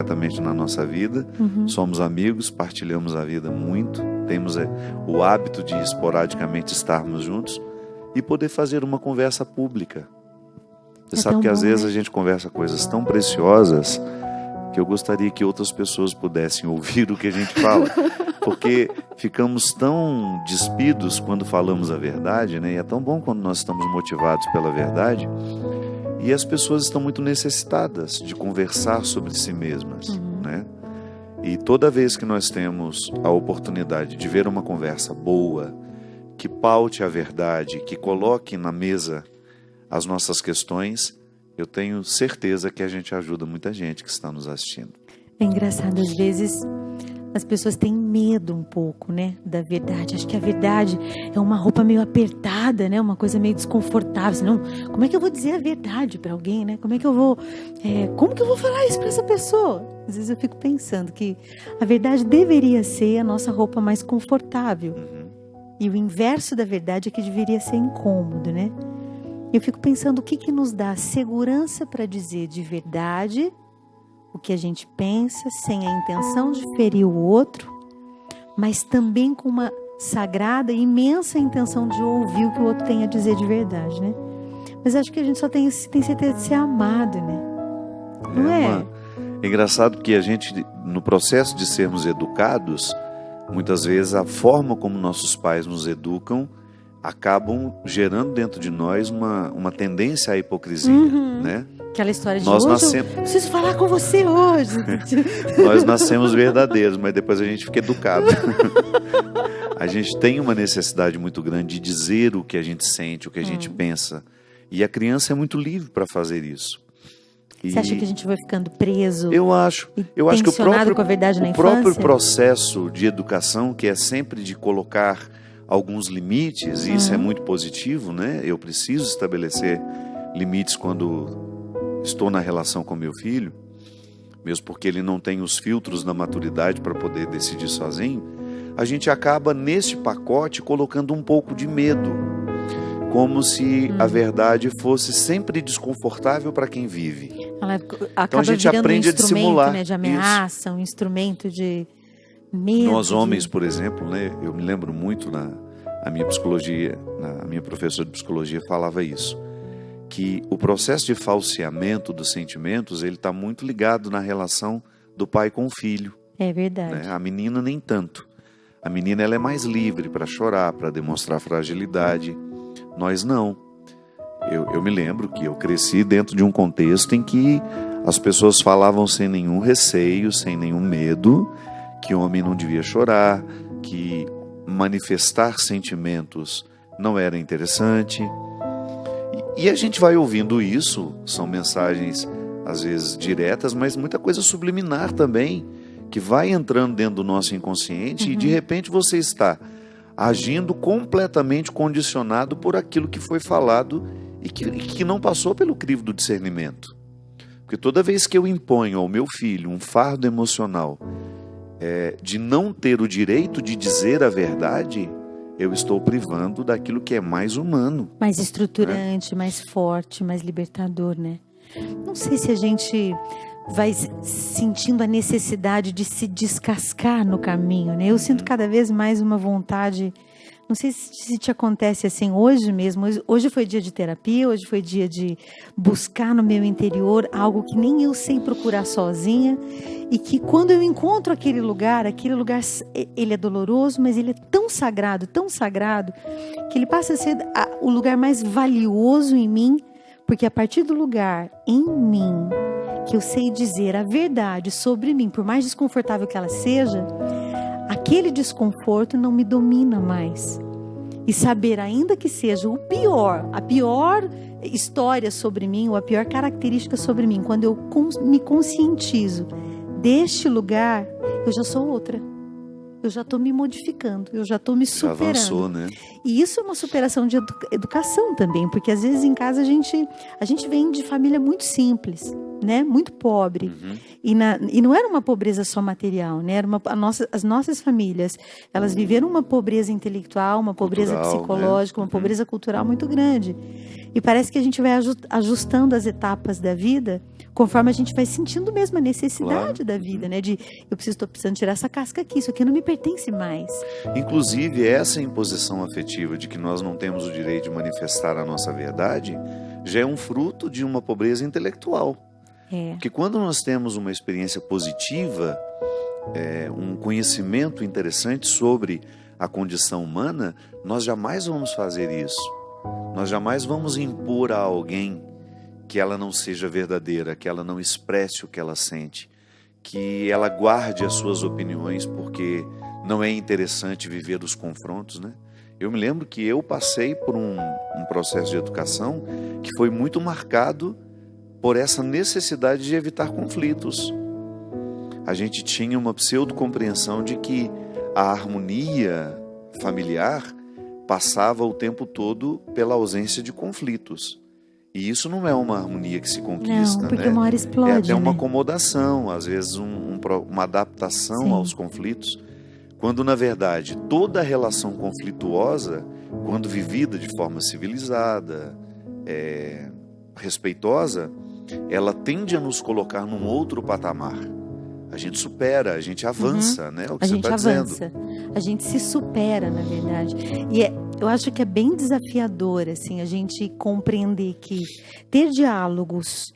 diretamente na nossa vida, somos amigos, partilhamos a vida muito, temos o hábito de esporadicamente estarmos juntos e poder fazer uma conversa pública. Você sabe que às vezes a gente conversa coisas tão preciosas que eu gostaria que outras pessoas pudessem ouvir o que a gente fala, porque ficamos tão despidos quando falamos a verdade, né? E é tão bom quando nós estamos motivados pela verdade, e as pessoas estão muito necessitadas de conversar sobre si mesmas, né? E toda vez que nós temos a oportunidade de ver uma conversa boa, que paute a verdade, que coloque na mesa as nossas questões, eu tenho certeza que a gente ajuda muita gente que está nos assistindo. É engraçado, às vezes as pessoas têm medo um pouco, né, da verdade. Acho que a verdade é uma roupa meio apertada, né, uma coisa meio desconfortável. Senão, como é que eu vou dizer a verdade para alguém, né? Como que eu vou falar isso para essa pessoa? Às vezes eu fico pensando que a verdade deveria ser a nossa roupa mais confortável. E o inverso da verdade é que deveria ser incômodo, né? Eu fico pensando o que nos dá segurança para dizer de verdade o que a gente pensa, sem a intenção de ferir o outro, mas também com uma sagrada e imensa intenção de ouvir o que o outro tem a dizer de verdade, né? Mas acho que a gente só tem certeza de ser amado, né? Não é? É engraçado que a gente, no processo de sermos educados, muitas vezes a forma como nossos pais nos educam acabam gerando dentro de nós uma tendência à hipocrisia, né? Aquela história de nós hoje, nascemos... eu preciso falar com você hoje. Nós nascemos verdadeiros, mas depois a gente fica educado. A gente tem uma necessidade muito grande de dizer o que a gente sente, o que a gente pensa. E a criança é muito livre para fazer isso. Você acha que a gente vai ficando preso? Eu acho que com a verdade na o infância? próprio processo de educação, que é sempre de colocar alguns limites, e isso é muito positivo, né? Eu preciso estabelecer limites quando estou na relação com meu filho, mesmo porque ele não tem os filtros da maturidade para poder decidir sozinho. A gente acaba neste pacote colocando um pouco de medo, como se a verdade fosse sempre desconfortável para quem vive. Ela acaba então a gente virando aprende a dissimular, né, de ameaça, um instrumento de medo. Nós homens, por exemplo, né, eu me lembro muito na minha psicologia, a minha professora de psicologia falava isso, que o processo de falseamento dos sentimentos, ele está muito ligado na relação do pai com o filho. É verdade. Né? A menina nem tanto. A menina ela é mais livre para chorar, para demonstrar fragilidade. Nós não. Eu me lembro que eu cresci dentro de um contexto em que as pessoas falavam sem nenhum receio, sem nenhum medo, que o homem não devia chorar, que manifestar sentimentos não era interessante. E a gente vai ouvindo isso, são mensagens às vezes diretas, mas muita coisa subliminar também, que vai entrando dentro do nosso inconsciente e de repente você está agindo completamente condicionado por aquilo que foi falado e que não passou pelo crivo do discernimento. Porque toda vez que eu imponho ao meu filho um fardo emocional de não ter o direito de dizer a verdade, eu estou privando daquilo que é mais humano. Mais estruturante, mais forte, mais libertador, né? Não sei se a gente vai sentindo a necessidade de se descascar no caminho, né? Eu sinto cada vez mais uma vontade, não sei se te acontece assim hoje mesmo, hoje foi dia de terapia, hoje foi dia de buscar no meu interior algo que nem eu sei procurar sozinha, e que quando eu encontro aquele lugar ele é doloroso, mas ele é tão sagrado, que ele passa a ser o lugar mais valioso em mim, porque a partir do lugar em mim que eu sei dizer a verdade sobre mim, por mais desconfortável que ela seja, aquele desconforto não me domina mais. E saber, ainda que seja a pior história sobre mim, ou a pior característica sobre mim, quando eu me conscientizo deste lugar, eu já sou outra. Eu já estou me modificando, eu já estou me superando. Já avançou, né? E isso é uma superação de educação também, porque às vezes em casa a gente vem de família muito simples. né? Muito pobre. Uhum. E não era uma pobreza só material, né? Era as nossas famílias, elas viveram uma pobreza intelectual, uma pobreza Cultural, psicológica, né? uma pobreza cultural muito grande. E parece que a gente vai ajustando as etapas da vida conforme a gente vai sentindo mesmo a necessidade da vida, né? Estou precisando tirar essa casca aqui, isso aqui não me pertence mais. Inclusive, essa imposição afetiva de que nós não temos o direito de manifestar a nossa verdade já é um fruto de uma pobreza intelectual. Porque quando nós temos uma experiência positiva, um conhecimento interessante sobre a condição humana, nós jamais vamos fazer isso. Nós jamais vamos impor a alguém que ela não seja verdadeira, que ela não expresse o que ela sente, que ela guarde as suas opiniões, porque não é interessante viver os confrontos, né? Eu me lembro que eu passei por um processo de educação que foi muito marcado por essa necessidade de evitar conflitos. A gente tinha uma pseudo-compreensão de que a harmonia familiar passava o tempo todo pela ausência de conflitos. E isso não é uma harmonia que se conquista, não, porque né? uma hora explode, é até uma né? acomodação, às vezes uma adaptação Sim. aos conflitos, quando na verdade toda relação conflituosa, quando vivida de forma civilizada, respeitosa, ela tende a nos colocar num outro patamar. A gente supera, a gente avança, né? É o que A você gente está avança, dizendo. a gente se supera, na verdade. E eu acho que é bem desafiador, assim, a gente compreender que ter diálogos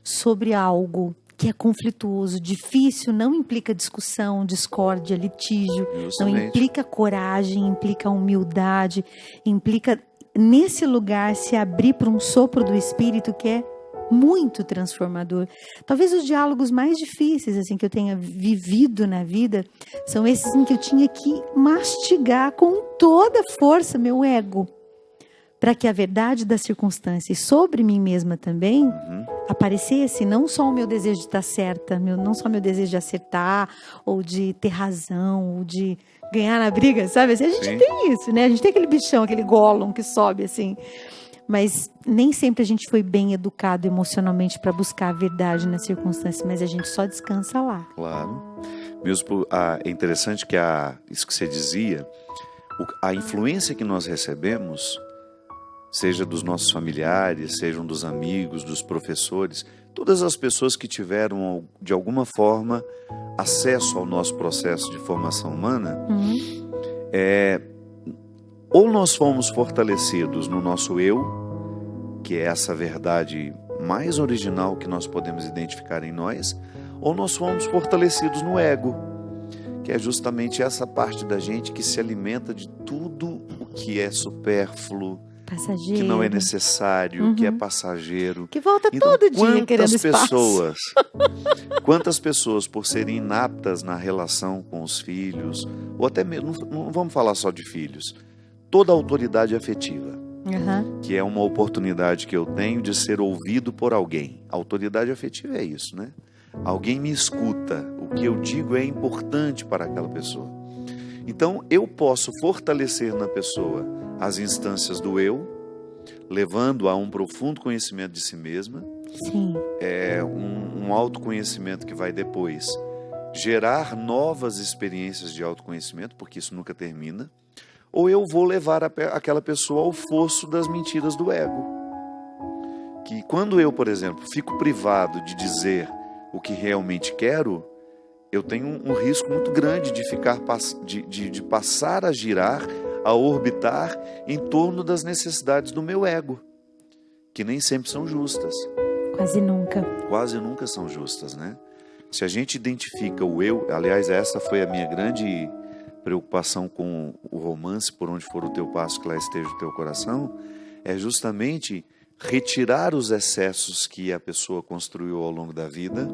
sobre algo que é conflituoso, difícil, não implica discussão, discórdia, litígio, Justamente. não implica coragem, implica humildade, implica, nesse lugar, se abrir para um sopro do Espírito que é muito transformador. Talvez os diálogos mais difíceis assim que eu tenha vivido na vida são esses em que eu tinha que mastigar com toda a força meu ego, para que a verdade das circunstâncias sobre mim mesma também aparecesse, não só o meu desejo de estar certa, não só o meu desejo de acertar, ou de ter razão, ou de ganhar na briga, sabe? Assim, a gente tem isso, né? A gente tem aquele bichão, aquele Gollum que sobe assim. Mas nem sempre a gente foi bem educado emocionalmente para buscar a verdade nas circunstâncias, mas a gente só descansa lá. Claro. Mesmo, é interessante que isso que você dizia, a influência que nós recebemos, seja dos nossos familiares, sejam dos amigos, dos professores, todas as pessoas que tiveram, de alguma forma, acesso ao nosso processo de formação humana, ou nós fomos fortalecidos no nosso eu, que é essa verdade mais original que nós podemos identificar em nós, ou nós fomos fortalecidos no ego, que é justamente essa parte da gente que se alimenta de tudo o que é supérfluo, passageiro, que não é necessário, que é passageiro. Que volta todo dia querendo espaço. Quantas pessoas, por serem inaptas na relação com os filhos, ou até mesmo, não vamos falar só de filhos, toda autoridade afetiva, que é uma oportunidade que eu tenho de ser ouvido por alguém. A autoridade afetiva é isso, né? Alguém me escuta, o que eu digo é importante para aquela pessoa. Então, eu posso fortalecer na pessoa as instâncias do eu, levando a um profundo conhecimento de si mesma. Sim. Um autoconhecimento que vai depois gerar novas experiências de autoconhecimento, porque isso nunca termina. Ou eu vou levar aquela pessoa ao fosso das mentiras do ego. Que quando eu, por exemplo, fico privado de dizer o que realmente quero, eu tenho um risco muito grande de passar a girar, a orbitar em torno das necessidades do meu ego, que nem sempre são justas. Quase nunca. Quase nunca são justas, né? Se a gente identifica o eu, aliás, essa foi a minha grande preocupação com o romance, Por Onde For o Teu Passo, que lá esteja o teu coração, é justamente retirar os excessos que a pessoa construiu ao longo da vida,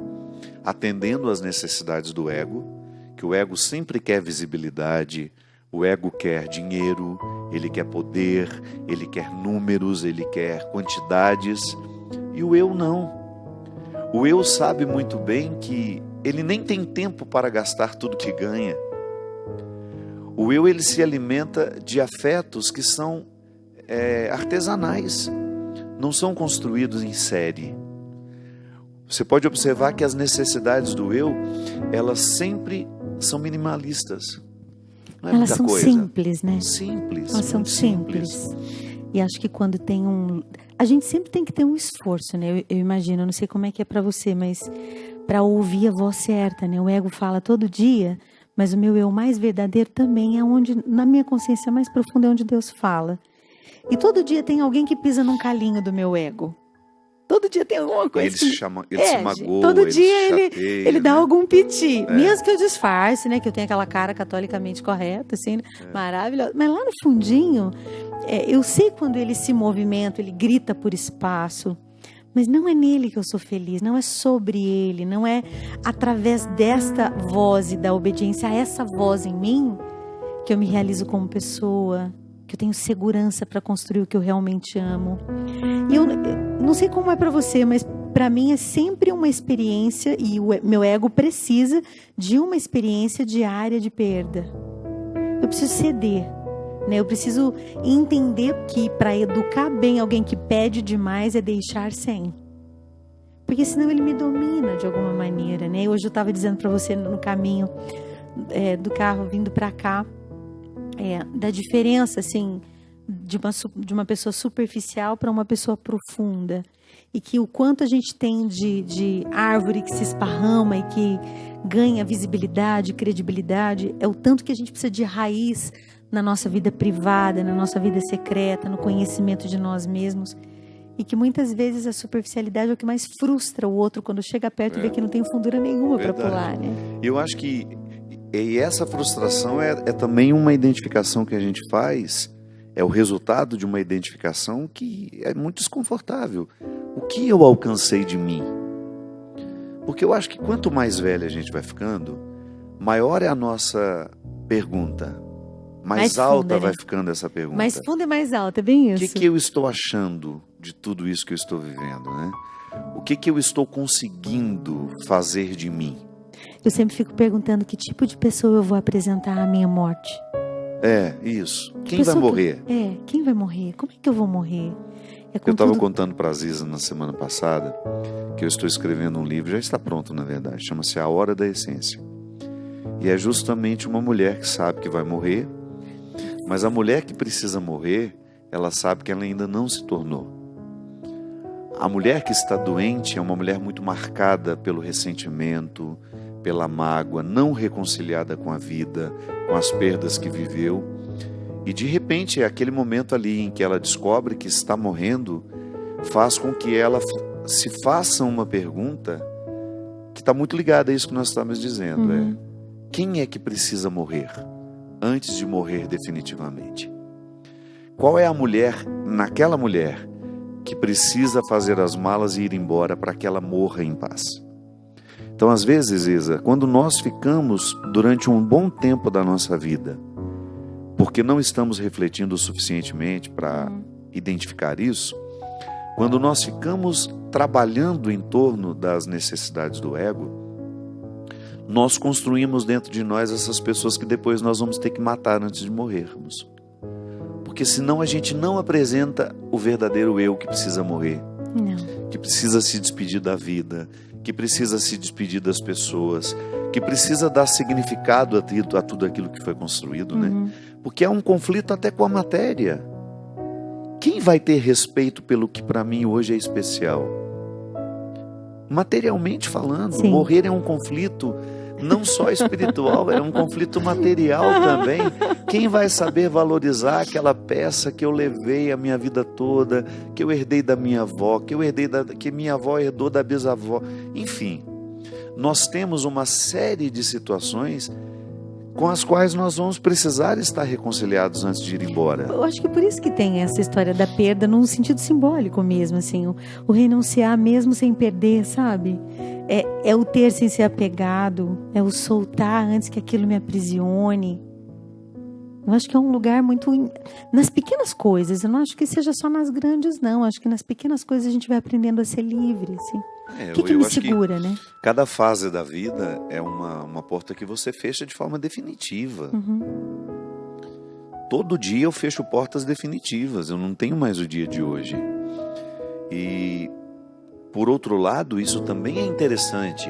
atendendo às necessidades do ego, que o ego sempre quer visibilidade, o ego quer dinheiro, ele quer poder, ele quer números, ele quer quantidades, e o eu não. O eu sabe muito bem que ele nem tem tempo para gastar tudo que ganha. O eu, ele se alimenta de afetos que são artesanais, não são construídos em série. Você pode observar que as necessidades do eu, elas sempre são minimalistas. Não é Elas muita são coisa. simples, né? Simples. Elas são muito simples. E acho que quando tem a gente sempre tem que ter um esforço, né? Eu imagino, eu não sei como é que é para você, mas para ouvir a voz certa, né? O ego fala todo dia, mas o meu eu mais verdadeiro também é onde, na minha consciência mais profunda, é onde Deus fala. E todo dia tem alguém que pisa num calinho do meu ego. Todo dia tem alguma coisa. Ele se magoa, todo ele dia se ele dá né? algum piti. Mesmo que eu disfarce, né? Que eu tenha aquela cara catolicamente correta, assim, maravilhosa. Mas lá no fundinho, eu sei quando ele se movimenta, ele grita por espaço. Mas não é nele que eu sou feliz, não é sobre ele, não é através desta voz e da obediência a essa voz em mim que eu me realizo como pessoa, que eu tenho segurança para construir o que eu realmente amo. E eu não sei como é para você, mas para mim é sempre uma experiência, e o meu ego precisa de uma experiência diária de perda. Eu preciso ceder, né? Eu preciso entender que para educar bem alguém que pede demais é deixar sem. Porque senão ele me domina de alguma maneira, né? Hoje eu estava dizendo para você no caminho do carro vindo para cá, da diferença, assim, de uma pessoa superficial para uma pessoa profunda. E que o quanto a gente tem de árvore que se esparrama e que ganha visibilidade, credibilidade, é o tanto que a gente precisa de raiz na nossa vida privada, na nossa vida secreta, no conhecimento de nós mesmos. E que muitas vezes a superficialidade é o que mais frustra o outro quando chega perto e vê que não tem fundura nenhuma para pular, né? Eu acho que essa frustração é também uma identificação que a gente faz, é o resultado de uma identificação que é muito desconfortável. O que eu alcancei de mim? Porque eu acho que quanto mais velho a gente vai ficando, maior é a nossa pergunta. Mais alta vai ficando essa pergunta. Mais funda e mais alta, é bem isso. O que eu estou achando de tudo isso que eu estou vivendo, né? O que eu estou conseguindo fazer de mim? Eu sempre fico perguntando que tipo de pessoa eu vou apresentar à minha morte. Isso. Quem vai morrer? Quem vai morrer? Como é que eu vou morrer? Eu estava contando para a Ziza na semana passada que eu estou escrevendo um livro, já está pronto na verdade, chama-se A Hora da Essência. E é justamente uma mulher que sabe que vai morrer, mas a mulher que precisa morrer, ela sabe que ela ainda não se tornou. A mulher que está doente é uma mulher muito marcada pelo ressentimento, pela mágoa, não reconciliada com a vida, com as perdas que viveu. E de repente, aquele momento ali em que ela descobre que está morrendo, faz com que ela se faça uma pergunta que está muito ligada a isso que nós estamos dizendo. Quem é que precisa morrer antes de morrer definitivamente? Qual é a mulher, naquela mulher, que precisa fazer as malas e ir embora para que ela morra em paz? Então, às vezes, Isa, quando nós ficamos durante um bom tempo da nossa vida, porque não estamos refletindo o suficientemente para identificar isso, quando nós ficamos trabalhando em torno das necessidades do ego, nós construímos dentro de nós essas pessoas que depois nós vamos ter que matar antes de morrermos. Porque senão a gente não apresenta o verdadeiro eu que precisa morrer, que precisa se despedir da vida, que precisa se despedir das pessoas, que precisa dar significado a tudo aquilo que foi construído, né? Porque é um conflito até com a matéria. Quem vai ter respeito pelo que para mim hoje é especial? Materialmente falando, morrer é um conflito não só espiritual, é um conflito material também. Quem vai saber valorizar aquela peça que eu levei a minha vida toda, que eu herdei da minha avó, que minha avó herdou da bisavó? Enfim, nós temos uma série de situações com as quais nós vamos precisar estar reconciliados antes de ir embora. Eu acho que por isso que tem essa história da perda num sentido simbólico mesmo, assim, o renunciar mesmo sem perder, sabe? É o ter sem ser apegado, é o soltar antes que aquilo me aprisione. Eu acho que é um lugar muito... nas pequenas coisas, eu não acho que seja só nas grandes, não. Eu acho que nas pequenas coisas a gente vai aprendendo a ser livre, assim. O que me segura, né? Cada fase da vida é uma porta que você fecha de forma definitiva. Todo dia eu fecho portas definitivas. Eu não tenho mais o dia de hoje. E por outro lado, isso também é interessante,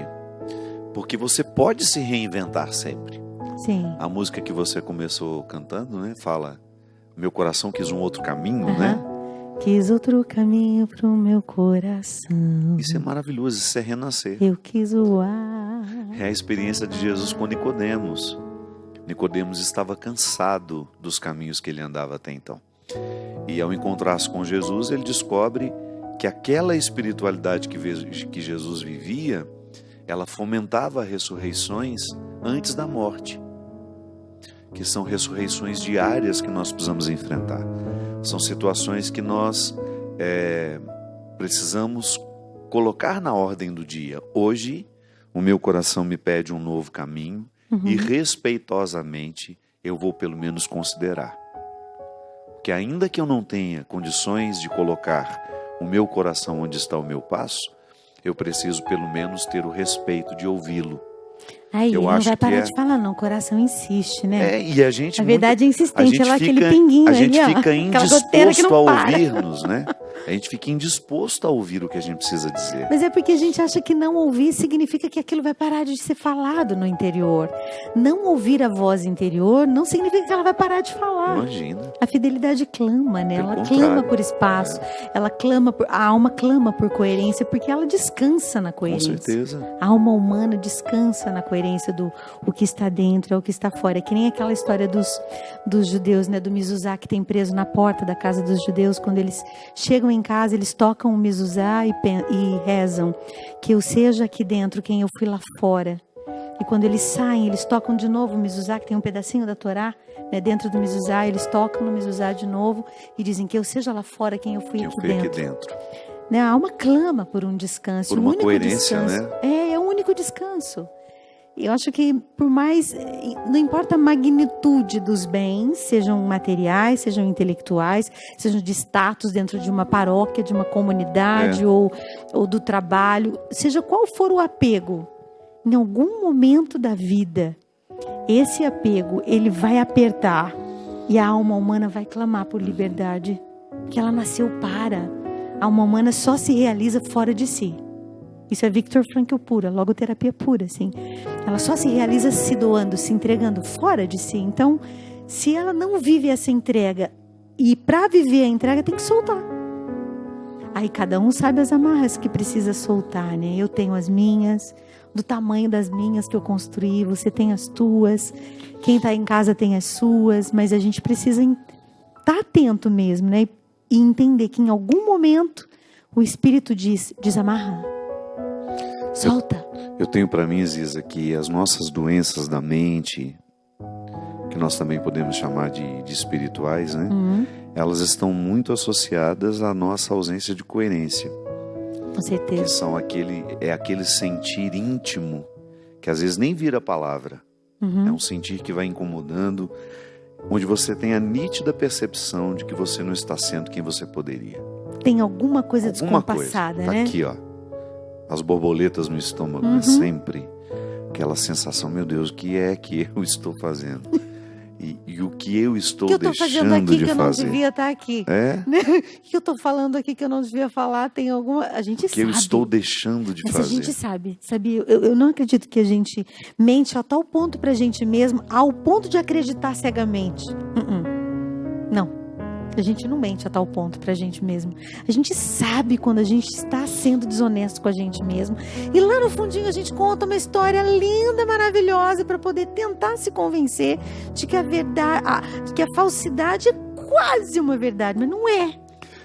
porque você pode se reinventar sempre. Sim. A música que você começou cantando, né, fala, meu coração quis um outro caminho, né? Quis outro caminho pro meu coração. Isso é maravilhoso, isso é renascer. Eu quis voar. É a experiência de Jesus com Nicodemos. Nicodemos estava cansado dos caminhos que ele andava até então. E ao encontrar-se com Jesus, ele descobre que aquela espiritualidade que Jesus vivia, ela fomentava ressurreições antes da morte, que são ressurreições diárias que nós precisamos enfrentar. São situações que nós precisamos colocar na ordem do dia. Hoje, o meu coração me pede um novo caminho e respeitosamente eu vou pelo menos considerar. Porque ainda que eu não tenha condições de colocar o meu coração onde está o meu passo, eu preciso pelo menos ter o respeito de ouvi-lo. Aí, ele não vai parar de falar, não. O coração insiste, né? E a gente... A verdade é insistente, ela aquele pinguinho ali, ó. A gente fica indisposto a ouvir-nos, né? A gente fica indisposto a ouvir o que a gente precisa dizer. Mas é porque a gente acha que não ouvir significa que aquilo vai parar de ser falado no interior. Não ouvir a voz interior não significa que ela vai parar de falar. Imagina. A fidelidade clama, né? Ela clama por espaço. Ela clama a alma clama por coerência, porque ela descansa na coerência. Com certeza. A alma humana descansa na coerência do o que está dentro, é o que está fora. É que nem aquela história dos judeus, né? Do mezuzá que tem preso na porta da casa dos judeus. Quando eles chegam em casa, eles tocam o mezuzá e rezam que eu seja aqui dentro quem eu fui lá fora. E quando eles saem, eles tocam de novo o mezuzá, que tem um pedacinho da Torá, né, dentro do mezuzá. Eles tocam no mezuzá de novo e dizem que eu seja lá fora quem eu fui aqui dentro. Né, a alma clama por um descanso. Por uma coerência, descanso, né? É o único descanso. Eu acho que por mais, não importa a magnitude dos bens, sejam materiais, sejam intelectuais, sejam de status dentro de uma paróquia, de uma comunidade ou do trabalho, seja qual for o apego, em algum momento da vida, esse apego, ele vai apertar e a alma humana vai clamar por liberdade, porque ela nasceu para. A alma humana só se realiza fora de si. Isso é Viktor Frankl pura, logoterapia pura, assim. Ela só se realiza se doando, se entregando fora de si. Então, se ela não vive essa entrega, e para viver a entrega tem que soltar. Aí cada um sabe as amarras que precisa soltar, né? Eu tenho as minhas, do tamanho das minhas que eu construí, você tem as tuas, quem está em casa tem as suas, mas a gente precisa estar atento mesmo, né? E entender que em algum momento o Espírito diz, desamarra. Solta. Eu tenho para mim, Ziza, que as nossas doenças da mente, que nós também podemos chamar de espirituais, né? Elas estão muito associadas à nossa ausência de coerência. Com certeza. Que são aquele sentir íntimo, que às vezes nem vira palavra. É um sentir que vai incomodando, onde você tem a nítida percepção de que você não está sendo quem você poderia. Tem alguma coisa descompassada, tá, né? Aqui, ó. As borboletas no estômago, né? Sempre aquela sensação, meu Deus, o que é que eu estou fazendo? E o que eu estou deixando de fazer? O que eu estou fazendo aqui que eu não devia estar aqui? O que eu estou falando aqui que eu não devia falar? Tem alguma... A gente sabe. O que eu estou deixando de fazer? A gente sabe. Eu não acredito que a gente mente a tal ponto pra gente mesmo, ao ponto de acreditar cegamente. Não. A gente não mente a tal ponto pra gente mesmo. A gente sabe quando a gente está sendo desonesto com a gente mesmo. E lá no fundinho a gente conta uma história linda, maravilhosa, para poder tentar se convencer de que a verdade, de que a falsidade é quase uma verdade, mas não é.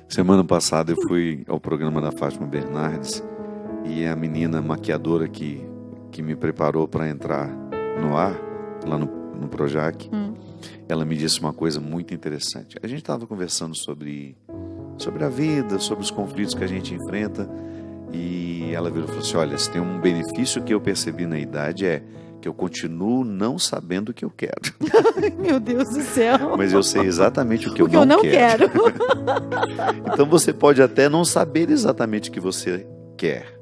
Semana passada eu fui ao programa da Fátima Bernardes e a menina maquiadora que me preparou para entrar no ar, lá no Projac, ela me disse uma coisa muito interessante. A gente estava conversando sobre a vida, sobre os conflitos que a gente enfrenta, e ela virou e falou assim, olha, se tem um benefício que eu percebi na idade é que eu continuo não sabendo o que eu quero. Meu Deus do céu. Mas eu sei exatamente o que eu não não quero. Então você pode até não saber exatamente o que você quer,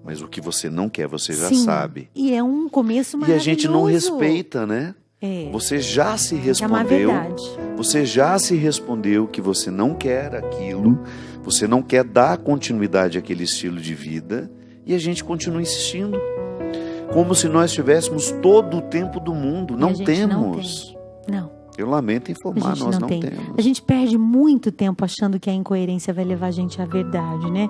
mas o que você não quer você já sabe. E é um começo maravilhoso. E a gente não respeita, né? Você já se respondeu. Você já se respondeu que você não quer aquilo. Você não quer dar continuidade àquele estilo de vida e a gente continua insistindo. Como se nós tivéssemos todo o tempo do mundo. Não temos. Não. Eu lamento informar, nós não temos. A gente perde muito tempo achando que a incoerência vai levar a gente à verdade, né?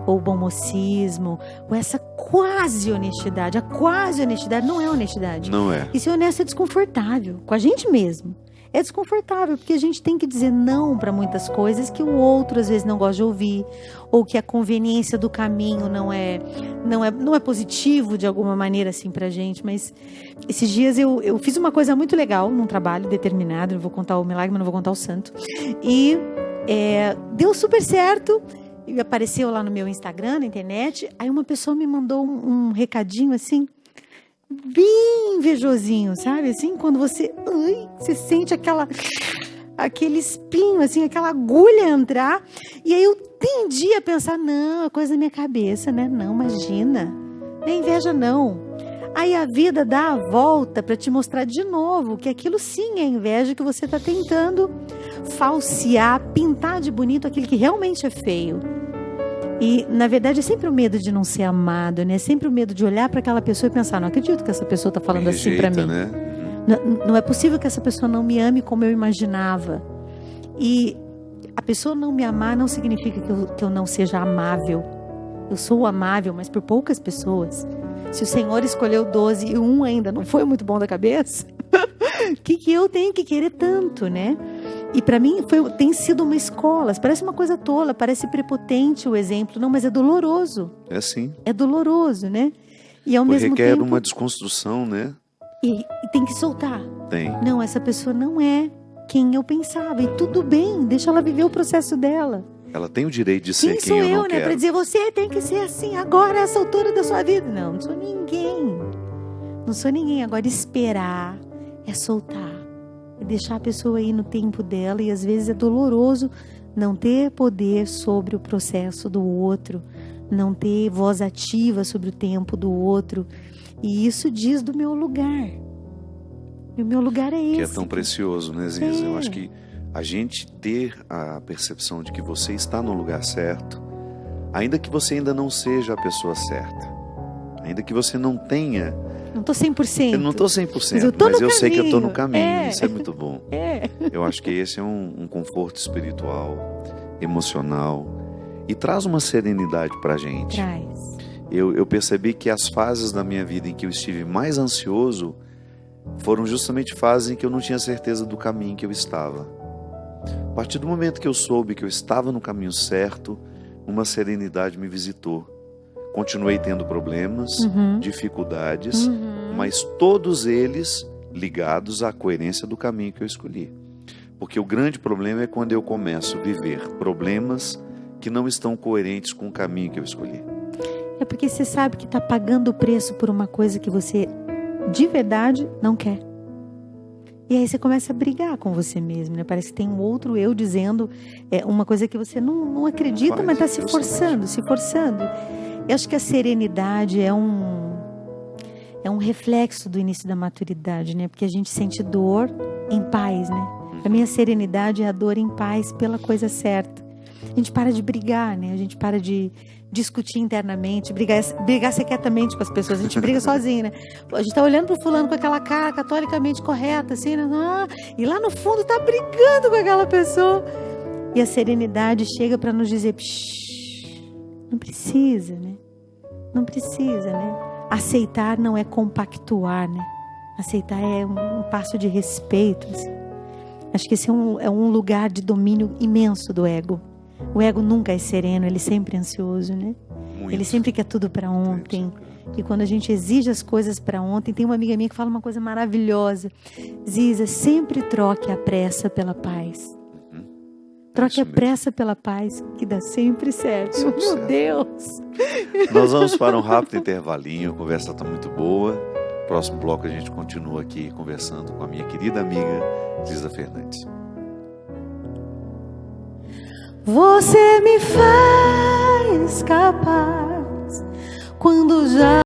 Ou o bom mocismo, ou essa quase honestidade. A quase honestidade não é honestidade. Não é. E ser honesto é desconfortável, com a gente mesmo. É desconfortável, porque a gente tem que dizer não para muitas coisas que o outro às vezes não gosta de ouvir, ou que a conveniência do caminho não é positivo de alguma maneira assim pra gente. Mas esses dias eu fiz uma coisa muito legal num trabalho determinado, não vou contar o milagre, mas não vou contar o santo. E deu super certo, e apareceu lá no meu Instagram, na internet. Aí uma pessoa me mandou um recadinho assim, bem invejosinho, sabe? Assim, quando você sente aquele espinho, assim, aquela agulha entrar. E aí eu tendi a pensar, não, é coisa da minha cabeça, né? Não, imagina. Não é inveja, não. Aí a vida dá a volta para te mostrar de novo que aquilo sim é inveja, que você está tentando falsear, pintar de bonito aquilo que realmente é feio. E, na verdade, é sempre o medo de não ser amado, né? É sempre o medo de olhar para aquela pessoa e pensar, não acredito que essa pessoa está falando assim para mim. Né? Não é possível que essa pessoa não me ame como eu imaginava. E a pessoa não me amar não significa que eu não seja amável. Eu sou amável, mas por poucas pessoas. Se o Senhor escolheu 12 e um ainda não foi muito bom da cabeça, o que eu tenho que querer tanto, né? E para mim tem sido uma escola. Parece uma coisa tola, parece prepotente o exemplo. Não, mas é doloroso. É sim. É doloroso, né? E ao mesmo requer tempo... uma desconstrução, né? E tem que soltar. Tem. Não, essa pessoa não é quem eu pensava. E tudo bem, deixa ela viver o processo dela. Ela tem o direito de ser quem eu não sou eu, né? quero. Para dizer, você tem que ser assim agora, essa altura da sua vida. Não sou ninguém. Não sou ninguém. Agora, esperar é soltar. É deixar a pessoa ir no tempo dela. E às vezes é doloroso não ter poder sobre o processo do outro. Não ter voz ativa sobre o tempo do outro. E isso diz do meu lugar. E o meu lugar é esse. Que é tão precioso, né, Ziza? Eu acho que a gente ter a percepção de que você está no lugar certo, ainda que você ainda não seja a pessoa certa, ainda que você não tenha... Não estou 100%. Eu não estou 100%, mas eu sei que eu estou no caminho. Isso é muito bom. Eu acho que esse é um conforto espiritual, emocional, e traz uma serenidade para a gente. Traz. Eu percebi que as fases da minha vida em que eu estive mais ansioso foram justamente fases em que eu não tinha certeza do caminho que eu estava. A partir do momento que eu soube que eu estava no caminho certo, uma serenidade me visitou. Continuei tendo problemas, dificuldades, mas todos eles ligados à coerência do caminho que eu escolhi. Porque o grande problema é quando eu começo a viver problemas que não estão coerentes com o caminho que eu escolhi. É porque você sabe que está pagando o preço por uma coisa que você de verdade não quer. E aí você começa a brigar com você mesmo, né? Parece que tem um outro eu dizendo uma coisa que você não acredita, mas está se forçando. Eu acho que a serenidade é um reflexo do início da maturidade, né? Porque a gente sente dor em paz, né? Para mim a serenidade é a dor em paz pela coisa certa. A gente para de brigar, né? A gente para de discutir internamente, brigar secretamente com as pessoas. A gente briga sozinho, né? A gente tá olhando pro fulano com aquela cara catolicamente correta, assim, né? E lá no fundo tá brigando com aquela pessoa. E a serenidade chega para nos dizer, não precisa, né? Não precisa, né? Aceitar não é compactuar, né? Aceitar é um passo de respeito, assim. Acho que esse é um lugar de domínio imenso do ego. O ego nunca é sereno, ele sempre é ansioso, né? Muito. Ele sempre quer tudo para ontem. E quando a gente exige as coisas para ontem, tem uma amiga minha que fala uma coisa maravilhosa. Ziza, sempre troque a pressa pela paz. Troque a pressa pela paz, que dá sempre certo. Meu Deus! Nós vamos para um rápido intervalinho, a conversa está muito boa. Próximo bloco a gente continua aqui conversando com a minha querida amiga Ziza Fernandes. Você me faz capaz quando já